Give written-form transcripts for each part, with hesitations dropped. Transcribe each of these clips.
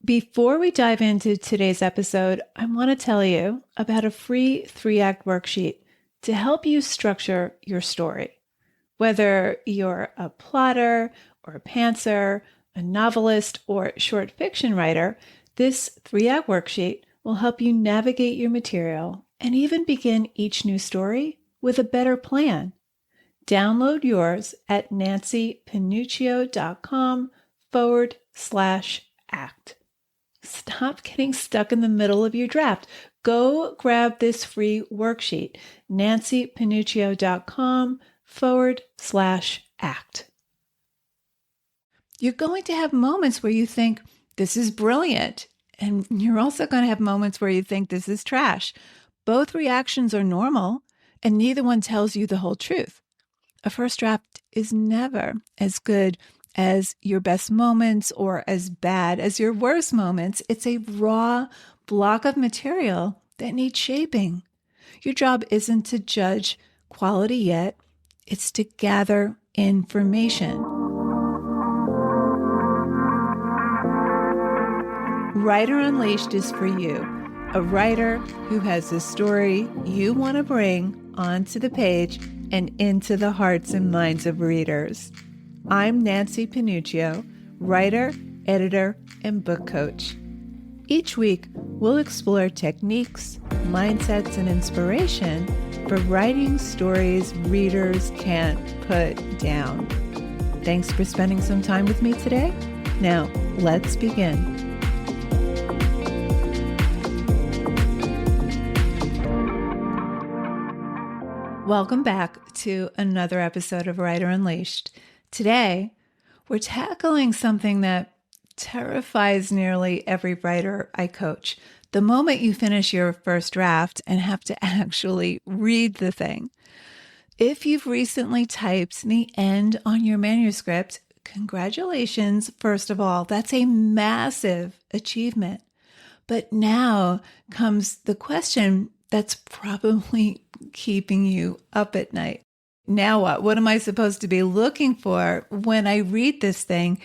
Before we dive into today's episode, I want to tell you about a free 3-act worksheet to help you structure your story. Whether you're a plotter or a pantser, a novelist, or short fiction writer, this 3-act worksheet will help you navigate your material and even begin each new story with a better plan. Download yours at nancypanuccio.com/act. Stop getting stuck in the middle of your draft. Go grab this free worksheet, nancypanuccio.com/act. You're going to have moments where you think, this is brilliant. And you're also going to have moments where you think this is trash. Both reactions are normal, and neither one tells you the whole truth. A first draft is never as good as your best moments or as bad as your worst moments. It's a raw block of material that needs shaping. Your job isn't to judge quality yet, it's to gather information. Writer Unleashed is for you, a writer who has a story you want to bring onto the page and into the hearts and minds of readers. I'm Nancy Panuccio, writer, editor, and book coach. Each week, we'll explore techniques, mindsets, and inspiration for writing stories readers can't put down. Thanks for spending some time with me today. Now, let's begin. Welcome back to another episode of Writer Unleashed. Today, we're tackling something that terrifies nearly every writer I coach. The moment you finish your first draft and have to actually read the thing. If you've recently typed the end on your manuscript, congratulations, first of all. That's a massive achievement. But now comes the question that's probably keeping you up at night. Now what? What am I supposed to be looking for when I read this thing?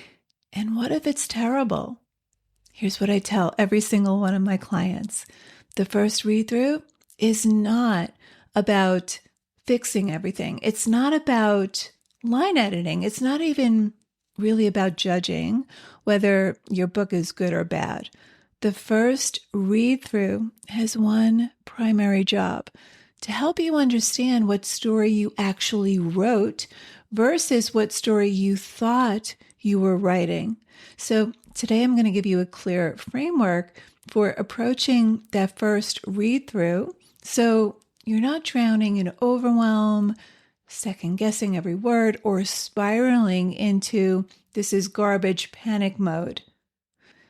And what if it's terrible? Here's what I tell every single one of my clients. The first read through is not about fixing everything. It's not about line editing. It's not even really about judging whether your book is good or bad. The first read through has one primary job: to help you understand what story you actually wrote versus what story you thought you were writing. So today I'm going to give you a clear framework for approaching that first read through so you're not drowning in overwhelm, second guessing every word, or spiraling into this is garbage panic mode.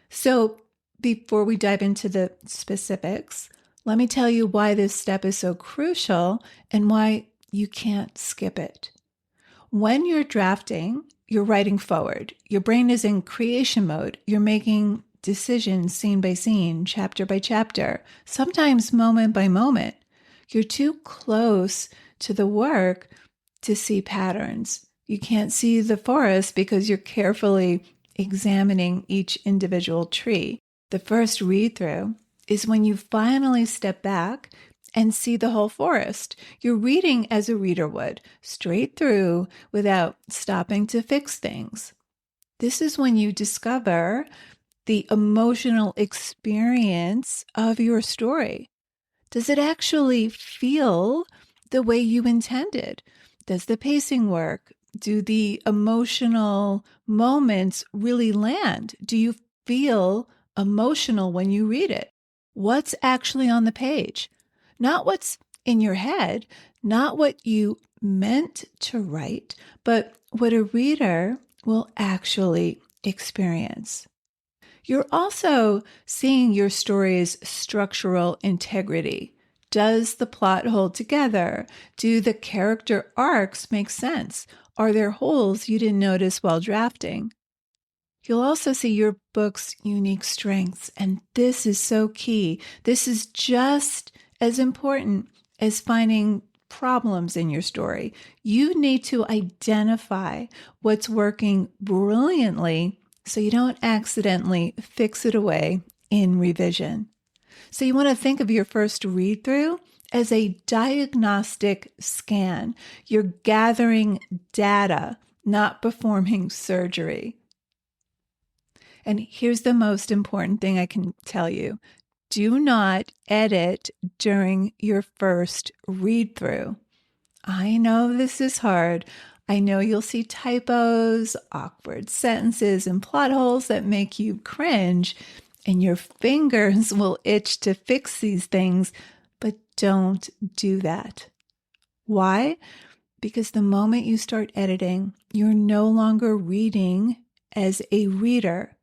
So before we dive into the specifics, let me tell you why this step is so crucial and why you can't skip it. When you're drafting, you're writing forward. Your brain is in creation mode. You're making decisions scene by scene, chapter by chapter, sometimes moment by moment. You're too close to the work to see patterns. You can't see the forest because you're carefully examining each individual tree. The first read through is when you finally step back and see the whole forest. You're reading as a reader would, straight through without stopping to fix things. This is when you discover the emotional experience of your story. Does it actually feel the way you intended? Does the pacing work? Do the emotional moments really land? Do you feel emotional when you read it? What's actually on the page? Not what's in your head, not what you meant to write, but what a reader will actually experience. You're also seeing your story's structural integrity. Does the plot hold together? Do the character arcs make sense? Are there holes you didn't notice while drafting? You'll also see your book's unique strengths, and this is so key. This is just as important as finding problems in your story. You need to identify what's working brilliantly so you don't accidentally fix it away in revision. So you want to think of your first read through as a diagnostic scan. You're gathering data, not performing surgery. And here's the most important thing I can tell you. Do not edit during your first read through. I know this is hard. I know you'll see typos, awkward sentences, and plot holes that make you cringe, and your fingers will itch to fix these things, but don't do that. Why? Because the moment you start editing, you're no longer reading as a reader.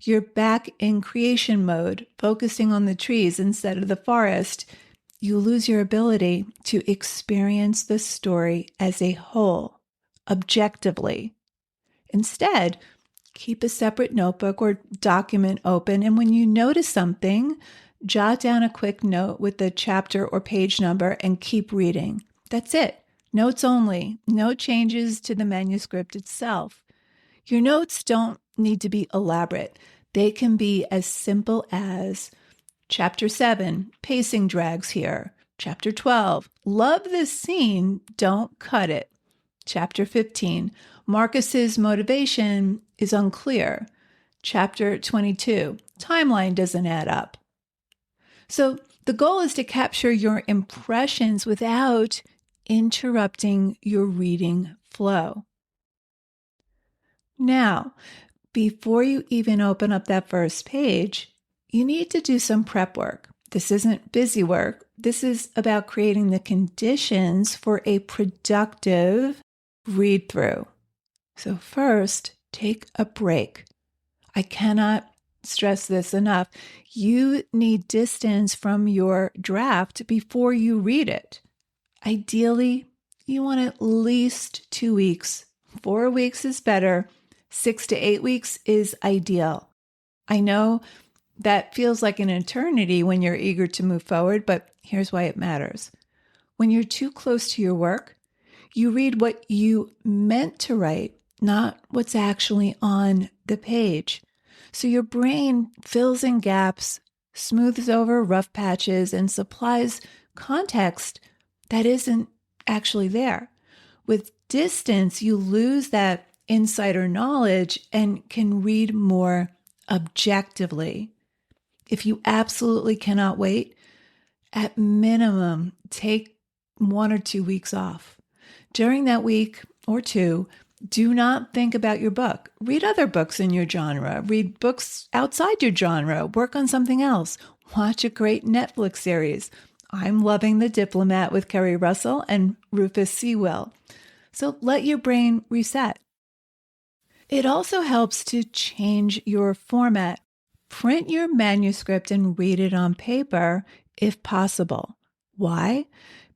You're back in creation mode, focusing on the trees instead of the forest. You lose your ability to experience the story as a whole, objectively. Instead, keep a separate notebook or document open, and when you notice something, jot down a quick note with the chapter or page number and keep reading. That's it. Notes only. No changes to the manuscript itself. Your notes don't need to be elaborate. They can be as simple as Chapter 7, pacing drags here. Chapter 12, love this scene, don't cut it. Chapter 15, Marcus's motivation is unclear. Chapter 22, timeline doesn't add up. So the goal is to capture your impressions without interrupting your reading flow. Now, before you even open up that first page, you need to do some prep work. This isn't busy work. This is about creating the conditions for a productive read through. So first, take a break. I cannot stress this enough. You need distance from your draft before you read it. Ideally, you want at least 2 weeks. 4 weeks is better. 6 to 8 weeks is ideal. I know that feels like an eternity when you're eager to move forward, but here's why it matters. When you're too close to your work, you read what you meant to write, not what's actually on the page. So your brain fills in gaps, smooths over rough patches, and supplies context that isn't actually there. With distance, you lose that insider knowledge and can read more objectively. If you absolutely cannot wait, at minimum, take 1 or 2 weeks off. During that week or two, do not think about your book. Read other books in your genre. Read books outside your genre. Work on something else. Watch a great Netflix series. I'm loving The Diplomat with Kerry Russell and Rufus Sewell. So let your brain reset. It also helps to change your format. Print your manuscript and read it on paper if possible. Why?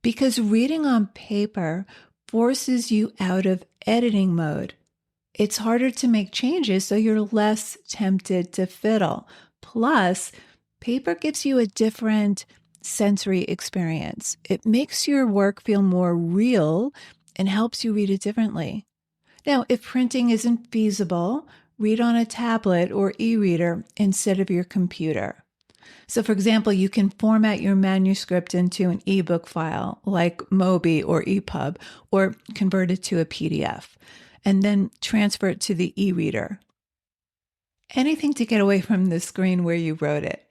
Because reading on paper forces you out of editing mode. It's harder to make changes, so you're less tempted to fiddle. Plus, paper gives you a different sensory experience. It makes your work feel more real and helps you read it differently. Now, if printing isn't feasible, read on a tablet or e-reader instead of your computer. So, for example, you can format your manuscript into an ebook file like Mobi or EPUB, or convert it to a PDF, and then transfer it to the e-reader. Anything to get away from the screen where you wrote it.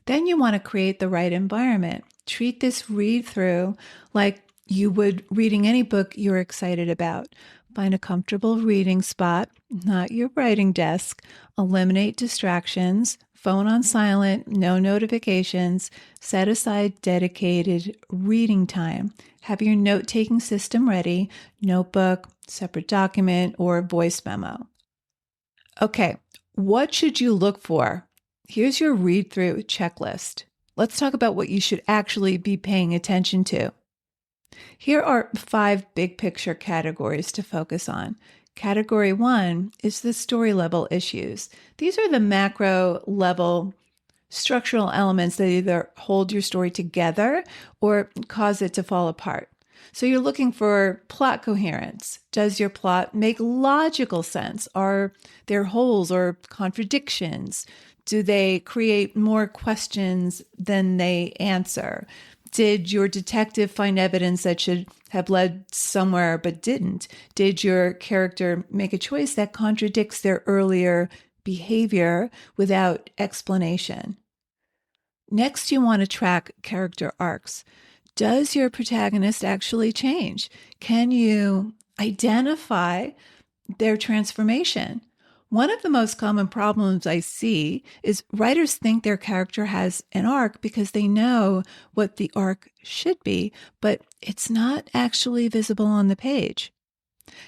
Then you want to create the right environment. Treat this read through like you would reading any book you're excited about. Find a comfortable reading spot, not your writing desk. Eliminate distractions, phone on silent, no notifications. Set aside dedicated reading time. Have your note-taking system ready, notebook, separate document, or voice memo. Okay, what should you look for? Here's your read-through checklist. Let's talk about what you should actually be paying attention to. Here are 5 big picture categories to focus on. Category 1 is the story level issues. These are the macro level structural elements that either hold your story together or cause it to fall apart. So you're looking for plot coherence. Does your plot make logical sense? Are there holes or contradictions? Do they create more questions than they answer? Did your detective find evidence that should have led somewhere but didn't? Did your character make a choice that contradicts their earlier behavior without explanation? Next, you want to track character arcs. Does your protagonist actually change? Can you identify their transformation? One of the most common problems I see is writers think their character has an arc because they know what the arc should be, but it's not actually visible on the page.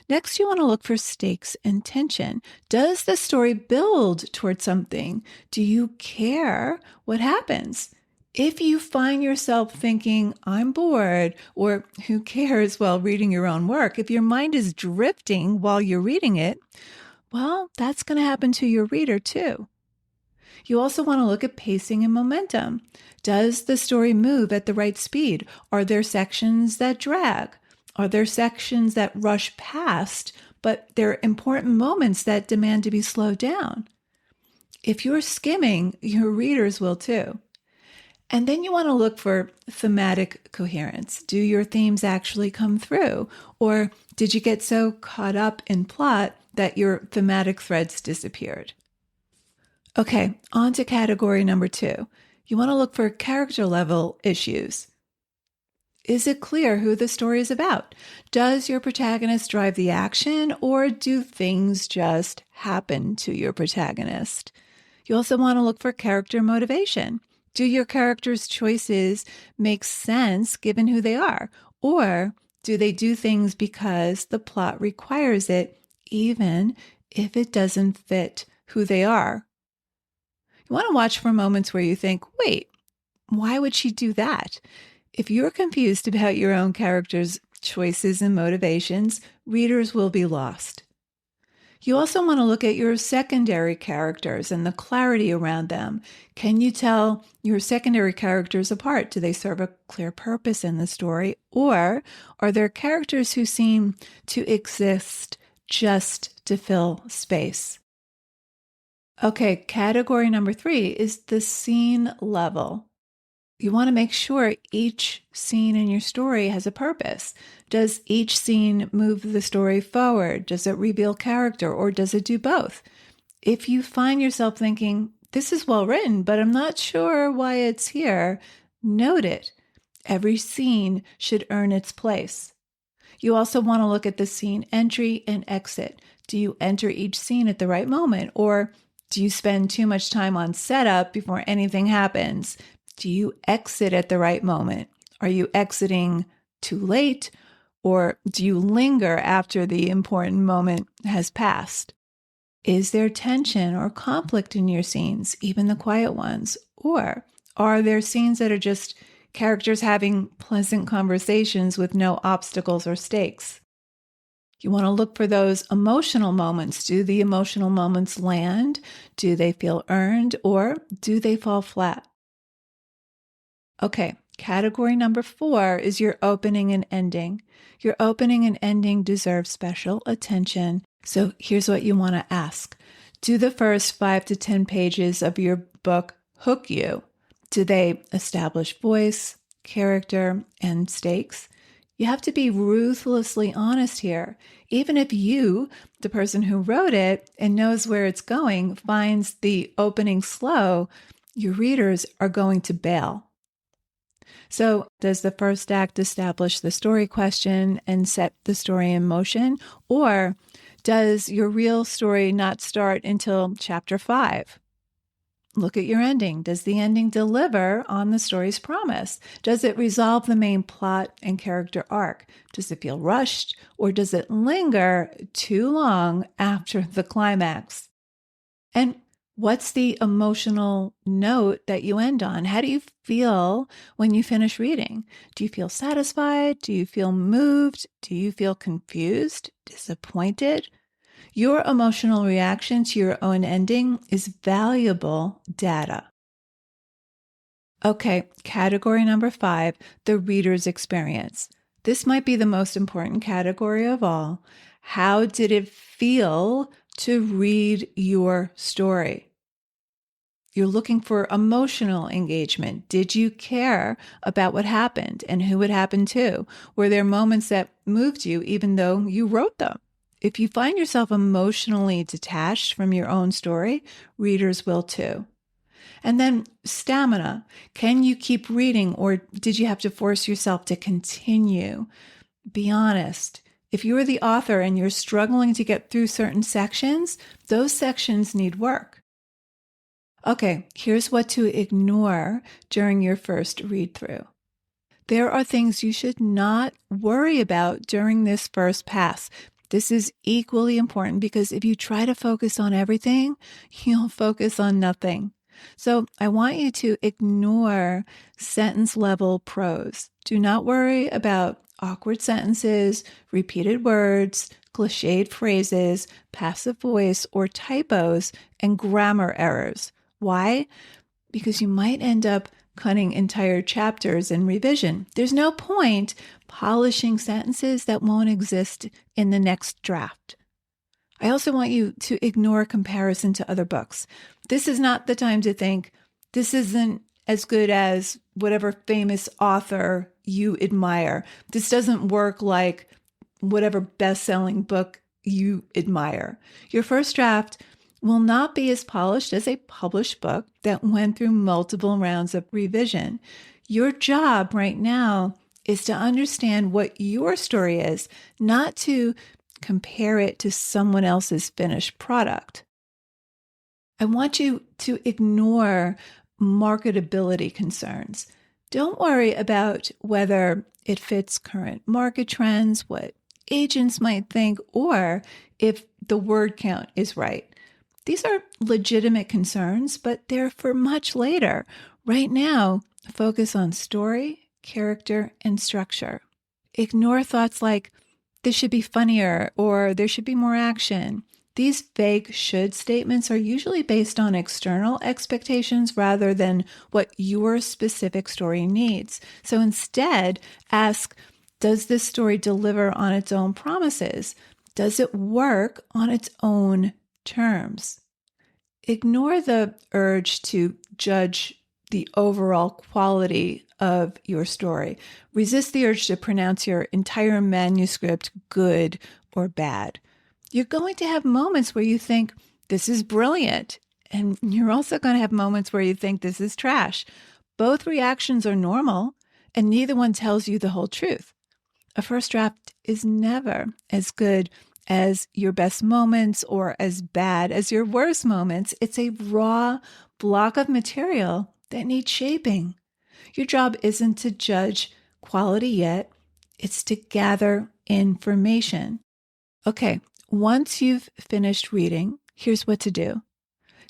Next, you want to look for stakes and tension. Does the story build towards something? Do you care what happens? If you find yourself thinking, I'm bored, or who cares while reading your own work, if your mind is drifting while you're reading it, well, that's going to happen to your reader too. You also want to look at pacing and momentum. Does the story move at the right speed? Are there sections that drag? Are there sections that rush past, but there are important moments that demand to be slowed down? If you're skimming, your readers will too. And then you want to look for thematic coherence. Do your themes actually come through? Or did you get so caught up in plot that your thematic threads disappeared? Okay, on to category number 2. You want to look for character level issues. Is it clear who the story is about? Does your protagonist drive the action, or do things just happen to your protagonist? You also want to look for character motivation. Do your character's choices make sense given who they are? Or do they do things because the plot requires it, even if it doesn't fit who they are? You want to watch for moments where you think, wait, why would she do that? If you're confused about your own character's choices and motivations, readers will be lost. You also want to look at your secondary characters and the clarity around them. Can you tell your secondary characters apart? Do they serve a clear purpose in the story? Or are there characters who seem to exist just to fill space? Okay, category number 3 is the scene level. You want to make sure each scene in your story has a purpose. Does each scene move the story forward? Does it reveal character, or does it do both? If you find yourself thinking, this is well written, but I'm not sure why it's here, note it. Every scene should earn its place. You also want to look at the scene entry and exit. Do you enter each scene at the right moment, or do you spend too much time on setup before anything happens? Do you exit at the right moment? Are you exiting too late, or do you linger after the important moment has passed? Is there tension or conflict in your scenes, even the quiet ones? Or are there scenes that are just characters having pleasant conversations with no obstacles or stakes? You want to look for those emotional moments. Do the emotional moments land? Do they feel earned, or do they fall flat? Okay, category number 4 is your opening and ending. Your opening and ending deserve special attention. So here's what you want to ask. Do the first 5 to 10 pages of your book hook you? Do they establish voice, character, and stakes? You have to be ruthlessly honest here. Even if you, the person who wrote it and knows where it's going, finds the opening slow, your readers are going to bail. So does the first act establish the story question and set the story in motion? Or does your real story not start until chapter 5? Look at your ending. Does the ending deliver on the story's promise? Does it resolve the main plot and character arc? Does it feel rushed, or does it linger too long after the climax? And what's the emotional note that you end on? How do you feel when you finish reading? Do you feel satisfied? Do you feel moved? Do you feel confused, disappointed? Your emotional reaction to your own ending is valuable data. Okay, category number 5, the reader's experience. This might be the most important category of all. How did it feel to read your story? You're looking for emotional engagement. Did you care about what happened and who it happened to? Were there moments that moved you even though you wrote them? If you find yourself emotionally detached from your own story, readers will too. And then stamina. Can you keep reading, or did you have to force yourself to continue? Be honest. If you're the author and you're struggling to get through certain sections, those sections need work. Okay, here's what to ignore during your first read through. There are things you should not worry about during this first pass. This is equally important because if you try to focus on everything, you'll focus on nothing. So I want you to ignore sentence level prose. Do not worry about awkward sentences, repeated words, cliched phrases, passive voice, or typos and grammar errors. Why? Because you might end up cutting entire chapters in revision. There's no point polishing sentences that won't exist in the next draft. I also want you to ignore comparison to other books. This is not the time to think, this isn't as good as whatever famous author you admire. This doesn't work like whatever best-selling book you admire. Your first draft will not be as polished as a published book that went through multiple rounds of revision. Your job right now is to understand what your story is, not to compare it to someone else's finished product. I want you to ignore marketability concerns. Don't worry about whether it fits current market trends, what agents might think, or if the word count is right. These are legitimate concerns, but they're for much later. Right now, focus on story, character, and structure. Ignore thoughts like, this should be funnier, or there should be more action. These vague should statements are usually based on external expectations rather than what your specific story needs. So instead, ask, does this story deliver on its own promises? Does it work on its own terms? Ignore the urge to judge the overall quality of your story. Resist the urge to pronounce your entire manuscript good or bad. You're going to have moments where you think, this is brilliant. And you're also going to have moments where you think this is trash. Both reactions are normal, and neither one tells you the whole truth. A first draft is never as good as your best moments or as bad as your worst moments. It's a raw block of material that needs shaping. Your job isn't to judge quality yet. It's to gather information. Okay, once you've finished reading, here's what to do.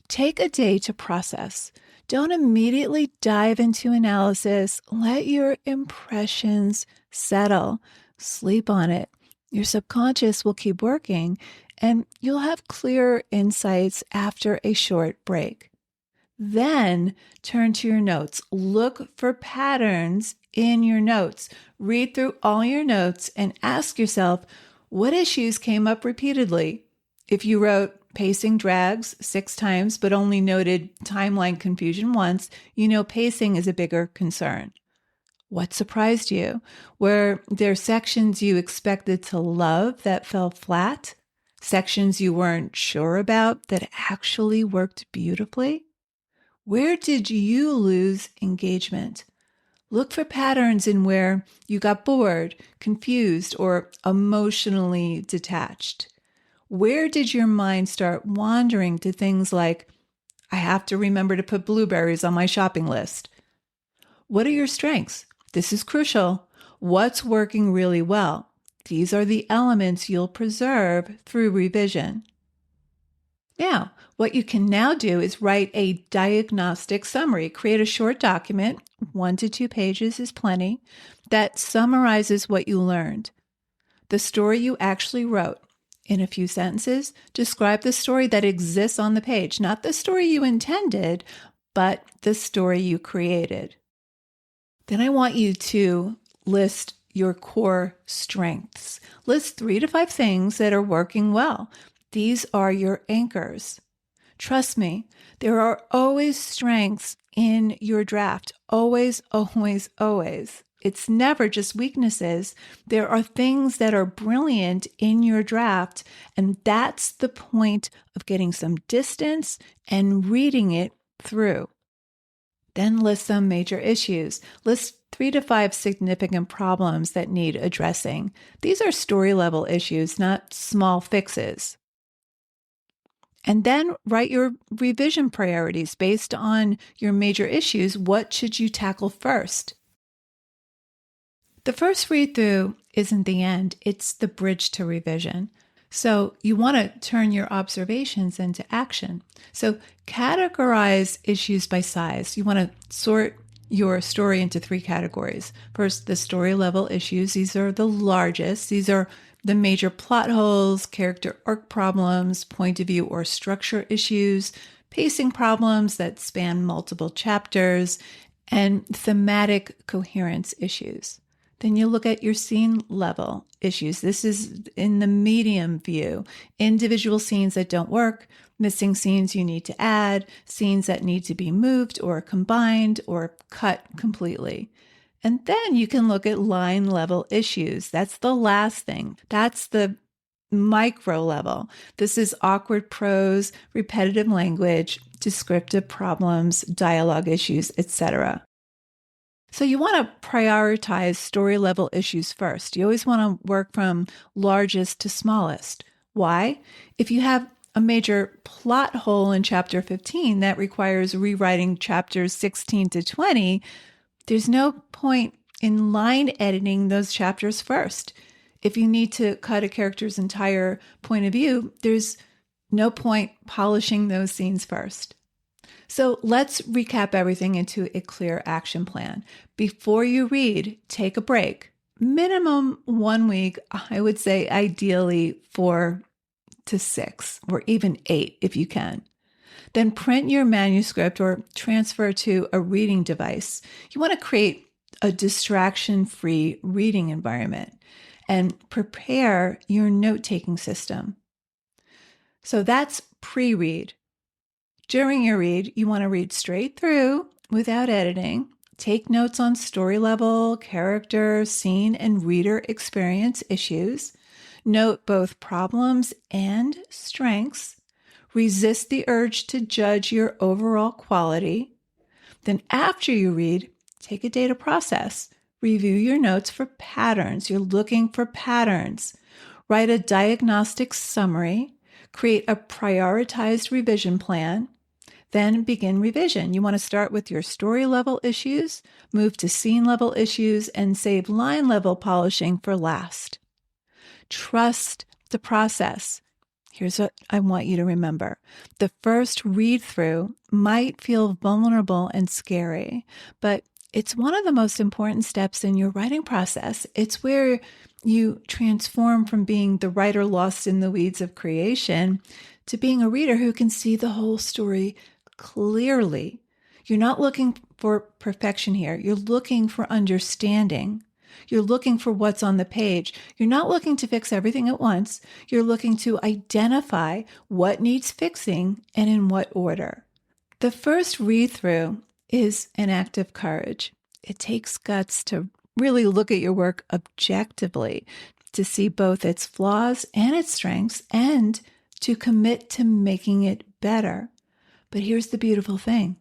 Take a day to process. Don't immediately dive into analysis. Let your impressions settle. Sleep on it. Your subconscious will keep working, and you'll have clearer insights after a short break. Then turn to your notes. Look for patterns in your notes. Read through all your notes and ask yourself, what issues came up repeatedly? If you wrote pacing drags 6 times but only noted timeline confusion once, you know pacing is a bigger concern. What surprised you? Were there sections you expected to love that fell flat? Sections you weren't sure about that actually worked beautifully? Where did you lose engagement? Look for patterns in where you got bored, confused, or emotionally detached. Where did your mind start wandering to things like, I have to remember to put blueberries on my shopping list? What are your strengths? This is crucial. What's working really well? These are the elements you'll preserve through revision. Now, what you can now do is write a diagnostic summary. Create a short document, 1 to 2 pages is plenty, that summarizes what you learned. The story you actually wrote. In a few sentences, describe the story that exists on the page, not the story you intended, but the story you created. Then I want you to list your core strengths. List 3 to 5 things that are working well. These are your anchors. Trust me, there are always strengths in your draft. Always, always, always. It's never just weaknesses. There are things that are brilliant in your draft, and that's the point of getting some distance and reading it through. Then list some major issues. List 3 to 5 significant problems that need addressing. These are story level issues, not small fixes. And then write your revision priorities based on your major issues. What should you tackle first? The first read through isn't the end, it's the bridge to revision. So you want to turn your observations into action. So categorize issues by size. You want to sort your story into 3 categories. First, the story level issues. These are the largest. These are the major plot holes, character arc problems, point of view or structure issues, pacing problems that span multiple chapters, and thematic coherence issues. Then you look at your scene level issues. This is in the medium view. Individual scenes that don't work, missing scenes you need to add, scenes that need to be moved or combined or cut completely. And then you can look at line level issues. That's the last thing. That's the micro level. This is awkward prose, repetitive language, descriptive problems, dialogue issues, etc. So you want to prioritize story level issues first. You always want to work from largest to smallest. Why? If you have a major plot hole in chapter 15 that requires rewriting chapters 16 to 20, there's no point in line editing those chapters first. If you need to cut a character's entire point of view, there's no point polishing those scenes first. So let's recap everything into a clear action plan. Before you read, take a break. Minimum 1 week, I would say ideally 4 to 6 or even 8 if you can. Then print your manuscript or transfer to a reading device. You want to create a distraction-free reading environment and prepare your note-taking system. So that's pre-read. During your read, you want to read straight through without editing. Take notes on story level, character, scene, and reader experience issues. Note both problems and strengths. Resist the urge to judge your overall quality. Then after you read, take a day to process. Review your notes for patterns. You're looking for patterns. Write a diagnostic summary. Create a prioritized revision plan. Then begin revision. You want to start with your story level issues, move to scene level issues, and save line level polishing for last. Trust the process. Here's what I want you to remember. The first read through might feel vulnerable and scary, but it's one of the most important steps in your writing process. It's where you transform from being the writer lost in the weeds of creation to being a reader who can see the whole story clearly. You're not looking for perfection here. You're looking for understanding. You're looking for what's on the page. You're not looking to fix everything at once. You're looking to identify what needs fixing and in what order. The first read through is an act of courage. It takes guts to really look at your work objectively, to see both its flaws and its strengths, and to commit to making it better. But here's the beautiful thing.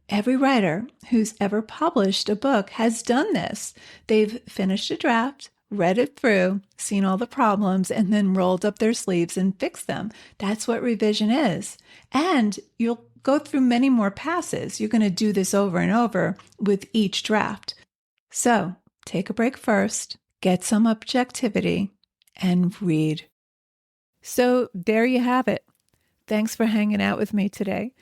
Every writer who's ever published a book has done this. They've finished a draft, read it through, seen all the problems, and then rolled up their sleeves and fixed them. That's what revision is. And you'll go through many more passes. You're going to do this over and over with each draft. So take a break first, get some objectivity, and read. So there you have it. Thanks for hanging out with me today.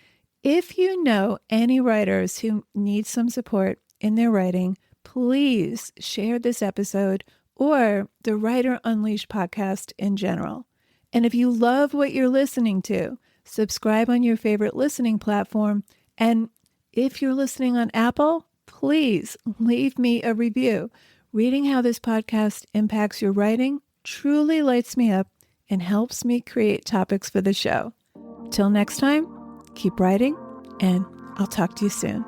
If you know any writers who need some support in their writing, please share this episode or the Writer Unleashed podcast in general. And if you love what you're listening to, subscribe on your favorite listening platform. And if you're listening on Apple, please leave me a review. Reading how this podcast impacts your writing truly lights me up and helps me create topics for the show. Till next time, keep writing, and I'll talk to you soon.